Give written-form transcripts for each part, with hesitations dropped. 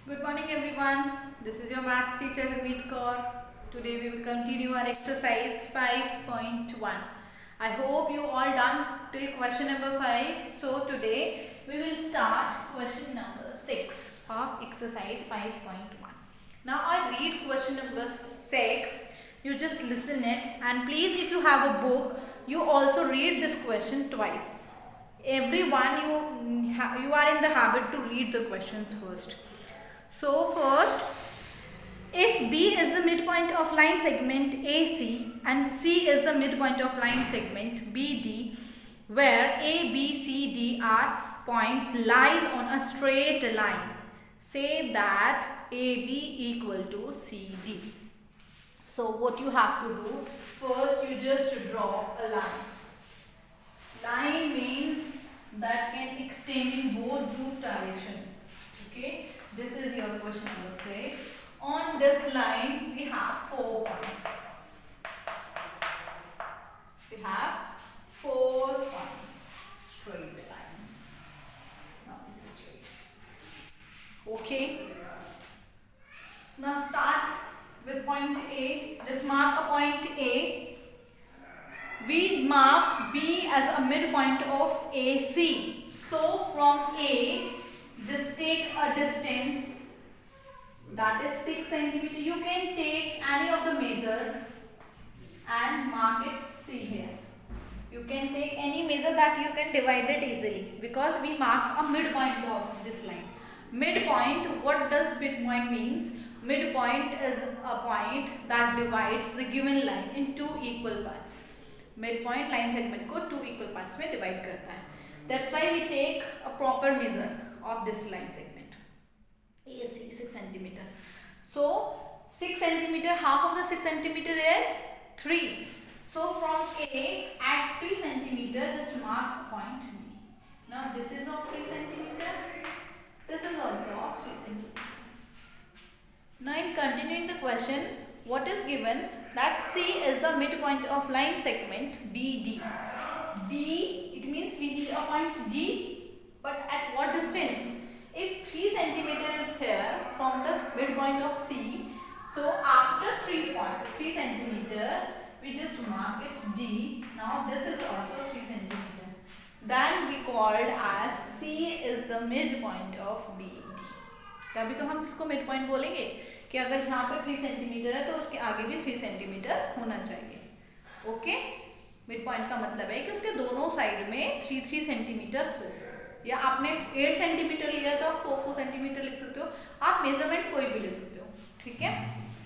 Good morning everyone. This is your maths teacher Harmeet Kaur. Today we will continue our exercise 5.1. I hope you all done till question number 5. So today we will start question number 6 of exercise 5.1. Now I read question number 6. You just listen it, and please, if you have a book, you also read this question twice. Everyone, you are in the habit to read the questions first. So first, if B is the midpoint of line segment AC and C is the midpoint of line segment BD, where A, B, C, D are points lies on a straight line, say that AB equal to CD. So what you have to do, first you just draw a line. Line means that can extend in both group directions. Okay, this is your question number 6. On this line we have 4 points. We have 4 points. Straight line. Now this is straight. Okay. Now start with point A. Just mark a point A. We mark B as a midpoint of AC. So from A, just take a distance that is 6 centimeter. You can take any of the measure and mark it C here. You can take any measure that you can divide it easily, because we mark a midpoint of this line. Midpoint, what does midpoint means? Midpoint is a point that divides the given line in two equal parts. Midpoint line segment को 2 equal parts में divide करता है. That's why we take a proper measure of this line segment. AC 6 centimeter. So 6 centimeter, half of the 6 centimeter is 3. So from A at 3 centimeter, just mark point B. Now this is of 3 centimeter. This is also of 3 centimeter. Now in continuing the question, what is given? That C is the midpoint of line segment BD. B, it means we need a point D, but at what distance? If 3 centimeter is here from the midpoint of C, so after 3 centimeter, we just mark it D. Now this is also 3 centimeter. Then we called as C is the midpoint of BD. तभी तो हम इसको midpoint बोलेंगे कि अगर यहाँ पर 3 centimetre है तो उसके आगे भी 3 सेंटीमीटर होना चाहिए. ओके, मिड पॉइंट का मतलब है कि उसके दोनों साइड में 3 सेंटीमीटर हो. या आपने 8 सेंटीमीटर लिया तो आप 4 सेंटीमीटर लिख सकते हो. आप मेजरमेंट कोई भी ले सकते हो. ठीक है.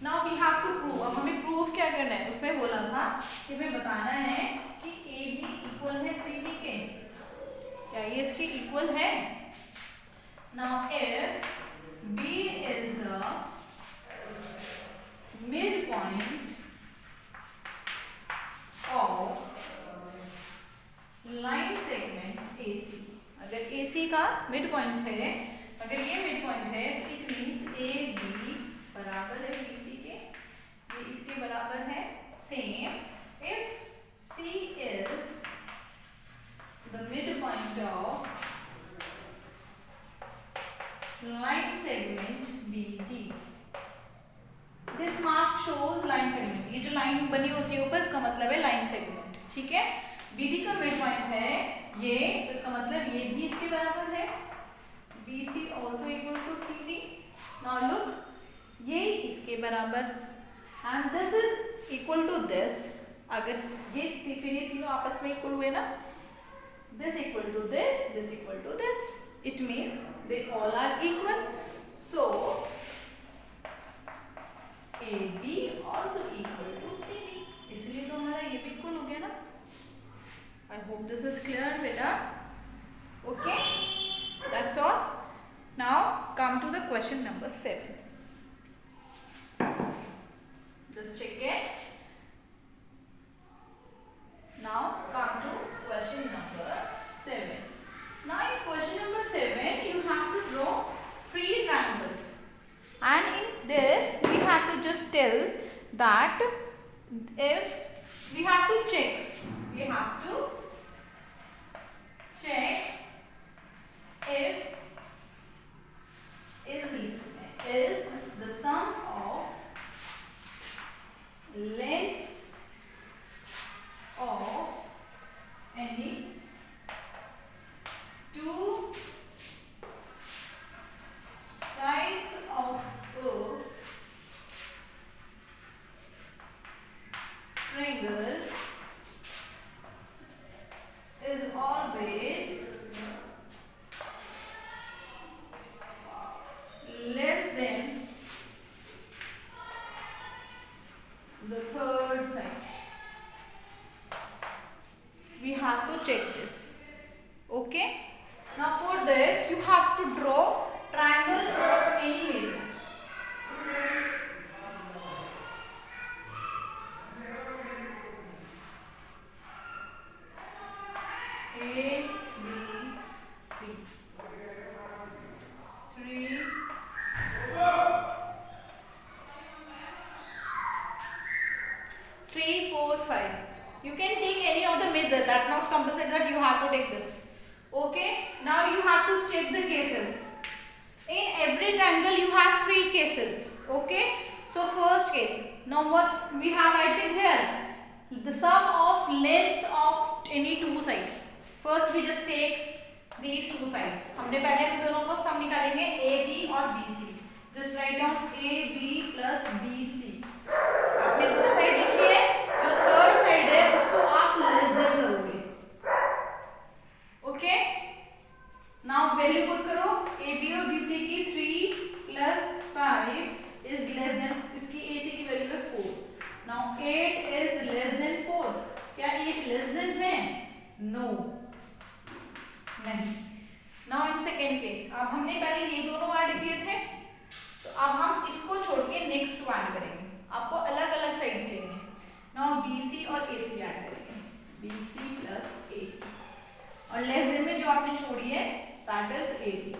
Now we have to prove. अब हमें प्रूव क्या करना है? उसमें बोला था कि हमें बताना है कि ए बी इक्वल है सी डी के. क्या ये इसके इक्वल है? Now if B is the midpoint of line segment AC. अगर AC का midpoint है, अगर ये midpoint है, तो it means AB बराबर है BC के, ये इसके बराबर है. Same, if C is the midpoint of line segment BD. This mark shows line segment. ये जो लाइन बनी होती है ऊपर, इसका मतलब है लाइन सेगमेंट. ठीक है. बीडी का मिड पॉइंट है ये, तो इसका मतलब ये भी इसके बराबर है. BC also equal to CD. Now look, ये इसके बराबर and this is equal to this. अगर ये फिर ये तीनों आपस में इक्वल हुए ना, this equal to this equal to this, it means they all are equal. So AB also equal to CD. इसलिए तो हमारा ये भी इक्वल हो गया ना. I hope this is clear, बेटा. Okay, that's all. Now come to the question number 7. Just check it. Now come to question number 7. Now in question number 7, you have to draw 3 triangles. And in this we have to just tell that if we have to check if is this have to take this. Okay, now you have to check the cases. In every triangle you have 3 cases. Okay, so first case, now what we have written here, the sum of lengths of any two sides. First we just take these two sides. हमने पहले हम दोनों को सम निकालेंगे AB और BC. Just write down AB plus BC. आपने दो side लिखी है, जो थर्ड साइड है उसको आप लेजर करोगे. ओके, नाउ वैल्यू पुट करो. AB और BC की 3 plus 5 is less than, इसकी AC की वैल्यू है 4. Now 8 is less than 4. क्या 8 less than है? No, नहीं. Now in second case, अब हमने पहले ये दोनों ऐड किए थे, तो अब हम इसको छोड़ के नेक्स्ट को ऐड करेंगे. आपको अलग अलग साइड्स लेंगे. Now BC और AC ऐड करेंगे. BC plus AC और लेस देन में जो आपने छोड़ी है that is AB.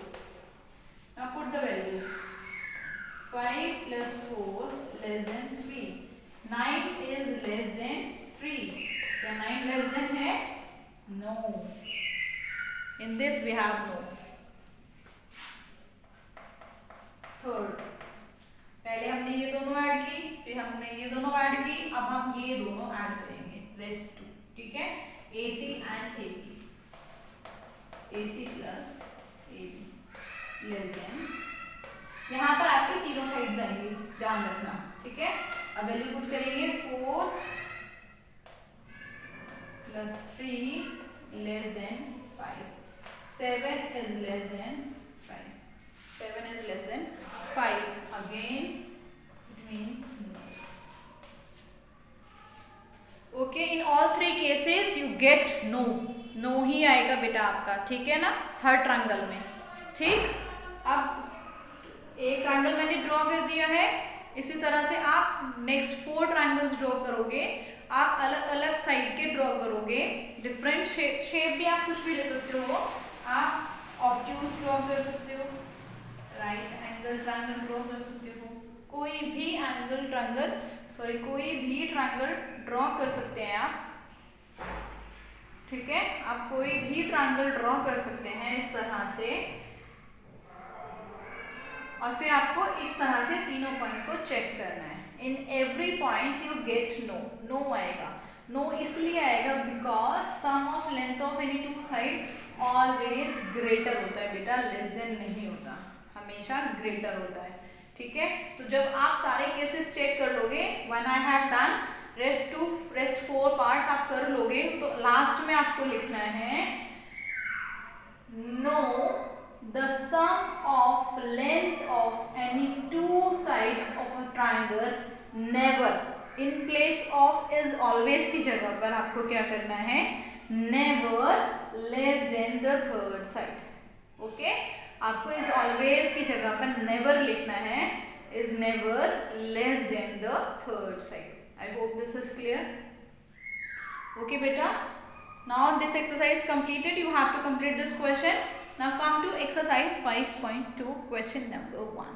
Now put the values. 5 plus 4 less than 3. 9 is less than 3. क्या 9 less than है? No. In this we have no. Third, पहले हमने ये दोनों ऐड की, फिर हमने ये दोनों ऐड की, अब हम ये दोनों ऐड करेंगे. Rest two. ठीक है, AC and AB. AC plus AB less than. यहाँ पर आपके तीनों साइड्स आएंगे, ध्यान रखना. ठीक है, अब वैल्यू पुट करेंगे. 4 plus 3 less than 5. 7 is less than 5. 7 is less than 5. Again it means no. Okay, in all three cases you get no. No ही आएगा बेटा आपका. ठीक है ना, हर ट्रायंगल में. ठीक, अब एक ट्रायंगल मैंने ड्रॉ कर दिया है. इसी तरह से आप नेक्स्ट 4 ट्रायंगल्स ड्रॉ करोगे. आप अलग अलग साइड के ड्रॉ करोगे. डिफरेंट शेप भी आप कुछ भी ले सकते हो. आप ऑब्ट्यूज ड्रॉ कर सकते हो, राइट एंगल ट्रायंगल ड्रॉ कर सकते हो. कोई भी एंगल ट्रायंगल, सॉरी कोई भी ट्रायंगल ड्रॉ कर सकते हैं आप. ठीक है, आप कोई भी ट्रायंगल ड्रॉ कर सकते हैं इस तरह से. और फिर आपको इस तरह से तीनों पॉइंट को चेक करना है. In every point you get no. No आएगा. नो इसलिए आएगा because sum of length of any two side always greater होता है बेटा, लेस देन नहीं होता, हमेशा ग्रेटर होता है. ठीक है, तो जब आप सारे केसेस चेक कर लोगे, when I have done rest 4 parts आप कर लोगे, तो लास्ट में आपको लिखना है no the sum of length of any two sides of a triangle never, in place of is always की जगह पर आपको क्या करना है, never less than the third side. Okay, आपको is always की जगह पर never लिखना है, is never less than the third side. I hope this is clear. Okay beta, now this exercise completed. You have to complete this question. Now come to exercise 5.2, question number 1.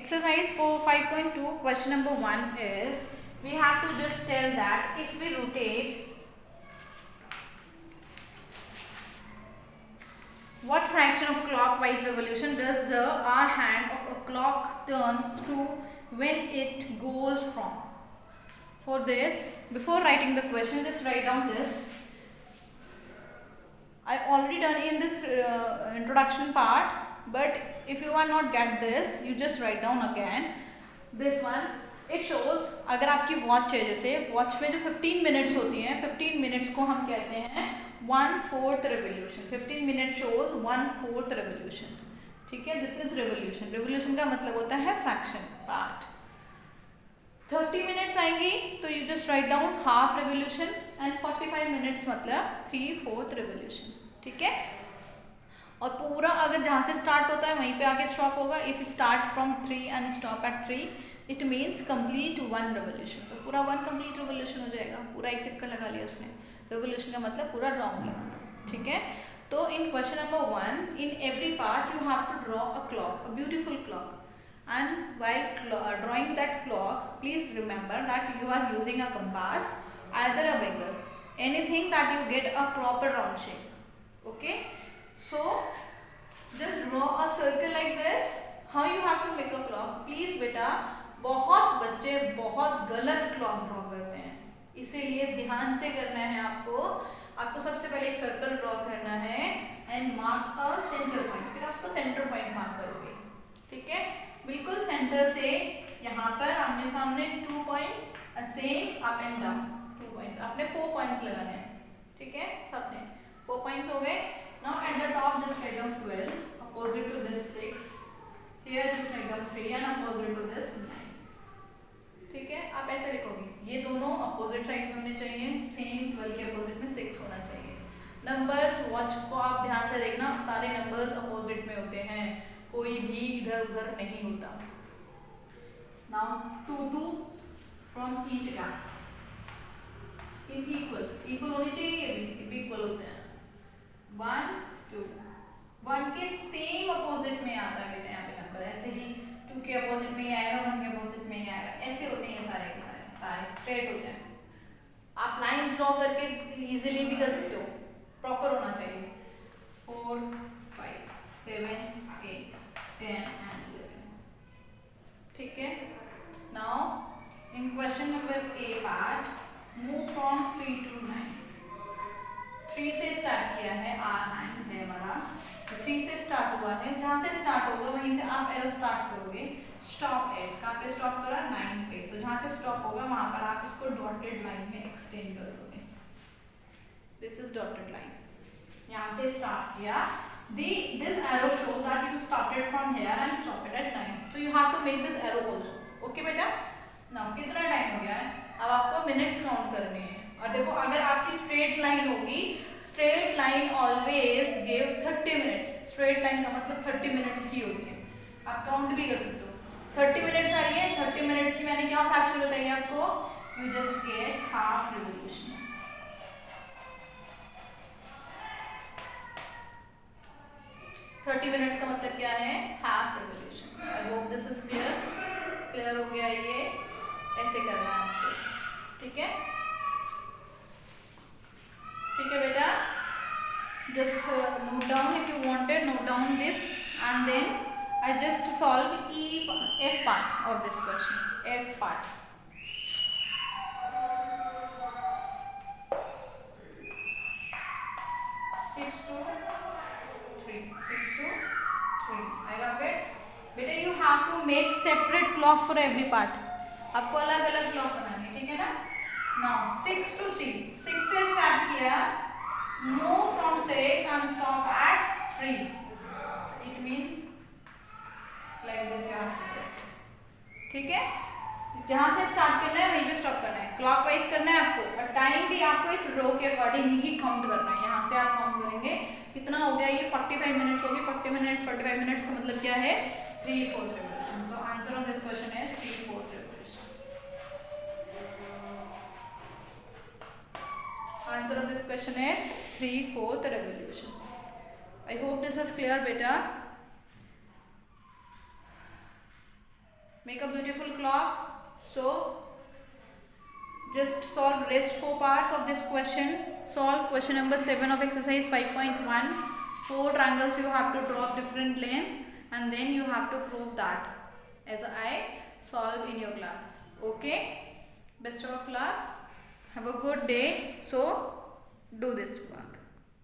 Exercise for 5.2, question number 1 is, we have to just tell that if we rotate, what fraction of clockwise revolution does the hour hand of a clock turn through when it goes from? For this, before writing the question, just write down this. I already done in this introduction part, but if you are not get this, you just write down again. This one, it shows, अगर आपकी watch है, जैसे watch में जो 15 minutes होती हैं, 15 minutes को हम कहते हैं 1/4 रेवोल्यूशन. 15 minute shows 1/4 revolution. ठीक है, दिस इज रेवोल्यूशन. रेवोल्यूशन का मतलब होता है फ्रैक्शन पार्ट. 30 मिनट्स आएंगी तो you just write down half revolution, and 45 minutes मतलब 3/4 रेवोल्यूशन. ठीक है, और पूरा अगर जहाँ से स्टार्ट होता है वहीं पे आके स्टॉप होगा. If start from 3 and stop at 3, it means complete 1 revolution. तो पूरा 1 कंप्लीट रेवोल्यूशन हो जाएगा. पूरा एक चक्कर लगा लिया उसने. रेवोल्यूशन का मतलब पूरा राउंड लगाना. ठीक है, तो in question number 1, in every part you have to draw a clock, a beautiful clock. And while drawing that clock, please remember that you are using a compass, either a finger. anything that you get a proper round shape. Okay, so just draw a circle like this. How you have to make a clock? Please बेटा, बहुत बच्चे बहुत गलत clock draw करते हैं, इसीलिए ध्यान से करना है आपको। आपको सबसे पहले एक सर्कल ड्रॉ करना है and mark a centre point, फिर आप उसको सेंटर पॉइंट मार्क करोगे, ठीक है। बिल्कुल सेंटर से यहाँ पर आमने सामने 2 points, same up and down 2 points, आपने 4 पॉइंट्स लगाने हैं, ठीक है। सबने 4 पॉइंट्स हो गए। Now at the top just write down 12 opposite to this 6, here just write down 3 and opposite to this 9, ठीक है। आप ऐसे लिखोगे, ये दोनों अपोजिट साइड में होने चाहिए, सेम 12 के अपोजिट में 6 होना चाहिए। नंबर्स वॉच को आप ध्यान से देखना, सारे नंबर्स अपोजिट में होते हैं, कोई भी इधर उधर नहीं होता। Now 2 from each gap in equal होनी चाहिए, ये भी इक्वल होते हैं। 1 2 1 के सेम अपोजिट में आता है बेटा यहाँ पे नंबर, ऐसे ही 2 के अपोजिट में ही आएगा, 1 के अपोजिट में ही आएगा, ऐसे होते हैं ये सारे के सारे स्ट्रेट होते हैं। आप लाइंस ड्रॉ करके इजीली भी कर सकते हो, प्रॉपर होना चाहिए। 4 5 7 8 10 and 11, ठीक है। Now in question number A part, move from 3 to 9, 3 से स्टार्ट किया है, आर हैंड है हमारा, 3 से स्टार्ट हुआ है, जहाँ से स्टार्ट होगा वहीं से आप एरो स्टार्ट करोगे। स्टॉप एट, कहाँ पे स्टॉप करा? 9 पे, तो जहाँ पे स्टॉप होगा वहां पर आप इसको डॉटेड लाइन में एक्सटेंड कर दोगे। दिस इज डॉटेड लाइन, यहाँ से स्टार्ट किया, this arrow show that you started from here and stopped at 9, so you have to make this arrow also. Okay बेटा, नाउ कितना टाइम हो गया है, अब आपको मिनट्स काउंट करने हैं। और देखो, अगर आपकी स्ट्रेट लाइन होगी, straight line always give 30 minutes, straight line का मतलब 30 मिनट्स ही होती है, आप काउंट भी कर सकते हो। 30 मिनट्स आ रही है, 30 मिनट्स की मैंने क्या फ्रैक्शन बताई आपको, you just get half revolution. Minutes का मतलब क्या है, half revolution. I hope this is clear हो गया। ये ऐसे करना है आपको, ठीक है, ठीक है बेटा। just note down, if you wanted, note down this, and then I just solve F part of this question, F part. Six to three. I love it. बेटा you have to make separate clock for every part. आपको अलग अलग clock बनानी है, ठीक है ना। Now 6 to 3, 6 से start किया, move from 6 and stop at 3. It means like this you have to do. ठीक है, जहाँ से स्टार्ट करना है वहीं पे स्टॉप करना है, क्लॉकवाइज करना है आपको, और टाइम भी आपको इस रो के अकॉर्डिंग ही काउंट करना है। यहाँ से आप काउंट करेंगे कितना हो गया, ये 45 मिनट्स होगी। 45 मिनट्स का मतलब क्या है, 3/4 revolution. So answer of this question is 3/4 revolution. Answer of this question is 3/4 revolution. I hope this was clear, beta. Make a beautiful clock. So just solve rest 4 parts of this question. Solve question number 7 of exercise 5.1. 4 triangles you have to draw of different length, and then you have to prove that as I solve in your class. Okay, best of luck. Have a good day. So do this work.